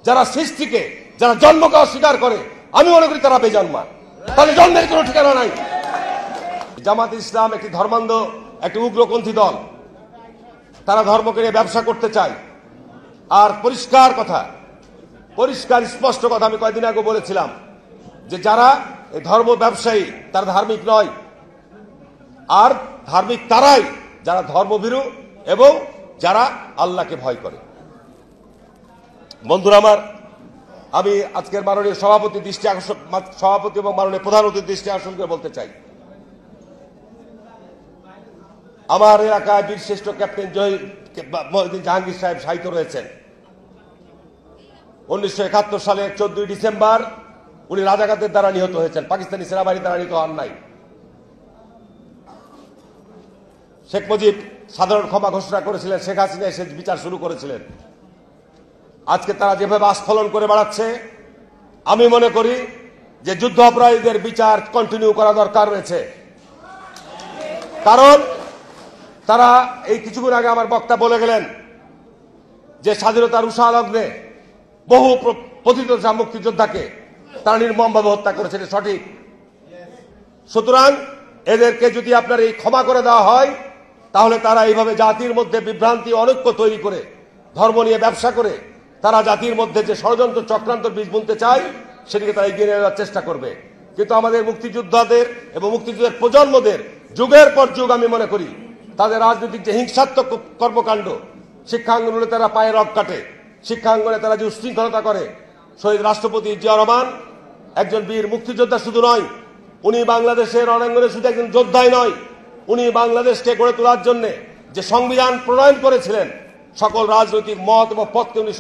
যারা সৃষ্টিকে, যারা জন্মকে অস্বীকার করে, আমি মনে করি তারা বেজন্মা। তাহলে জন্মের কোনো ঠিকানা নাই। জামাত ইসলাম একটি ধর্মান্ধ, একটি উগ্রপন্থী দল। তারা ধর্মকে নিয়ে ব্যবসা করতে চায়। আর পরিষ্কার কথা, পরিষ্কার স্পষ্ট কথা আমি কয়েকদিন আগে বলেছিলাম যে যারা এই ধর্ম ব্যবসায়ী তারা ধার্মিক নয়। আর ধার্মিক তারাই যারা ধর্মভীরু এবং যারা আল্লাহকে ভয় করে। বন্ধুরা আমার, আমি আজকের মাননীয় সভাপতি এবং মাননীয় প্রধান অতিথির দৃষ্টি আকর্ষণ করে বলতে চাই, আমার এলাকায় বীরশ্রেষ্ঠ ক্যাপ্টেন মহিউদ্দিন জাহাঙ্গীর সাহেব শায়িত রয়েছেন। 1971 সালের 14 ডিসেম্বর উনি রাজাকারদের দ্বারা নিহত হয়েছেন, পাকিস্তানি সেনাবাহিনীর দ্বারা নিহত হন নাই। শেখ মুজিব সাধারণ ক্ষমা ঘোষণা করেছিলেন, শেখ হাসিনা এসে বিচার শুরু করেছিলেন। আজকে তারা যেভাবে আস্ফলন করে বেড়াচ্ছে, আমি মনে করি যে যুদ্ধ অপরাধীদের বিচার কন্টিনিউ করা দরকার রয়েছে। কারণ তারা এই কিছুক্ষণ আগে আমার বক্তা বলে গেলেন যে স্বাধীনতার উষা লগ্নে বহু প্রথিতযশা মুক্তিযোদ্ধাকে তারা নির্মমভাবে হত্যা করেছে, এটা সঠিক। সুতরাং এদেরকে যদি আপনার এই ক্ষমা করে দেওয়া হয়, তাহলে তারা এইভাবে জাতির মধ্যে বিভ্রান্তি, অনৈক্য তৈরি করে, ধর্ম নিয়ে ব্যবসা করে তারা জাতির মধ্যে যে ষড়যন্ত্র চক্রান্ত বীজ বুনতে চায় সেটিকে তারা এগিয়ে নেওয়ার চেষ্টা করবে। কিন্তু আমাদের মুক্তিযোদ্ধাদের এবং মুক্তিযুদ্ধের প্রজন্মদের যুগের পর যুগ আমি মনে করি তাদের রাজনৈতিক যে হিংসাত্মক কর্মকাণ্ড, শিক্ষাঙ্গনে তারা পায়ে রগ কাটে, শিক্ষাঙ্গনে তারা যে উশৃঙ্খলতা করে। শহীদ রাষ্ট্রপতি জিয়া রহমান একজন বীর মুক্তিযোদ্ধা শুধু নয়, উনি বাংলাদেশের রণাঙ্গনে শুধু একজন যোদ্ধাই নয়, উনি বাংলাদেশকে গড়ে তোলার জন্য যে সংবিধান প্রণয়ন করেছিলেন, সকল রাজনৈতিক মত এবং পথকে উনি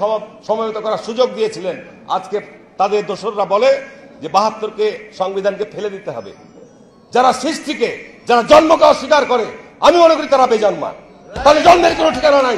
সমবেত করার সুযোগ দিয়েছিলেন। আজকে তাদের দোসররা বলে যে ৭২কে সংবিধানকে ফেলে দিতে হবে। যারা সৃষ্টিকে, যারা জন্মকে অস্বীকার করে, আমি মনে করি তারা বেজন্মা। তাহলে জন্মের কোনো ঠিকানা নাই।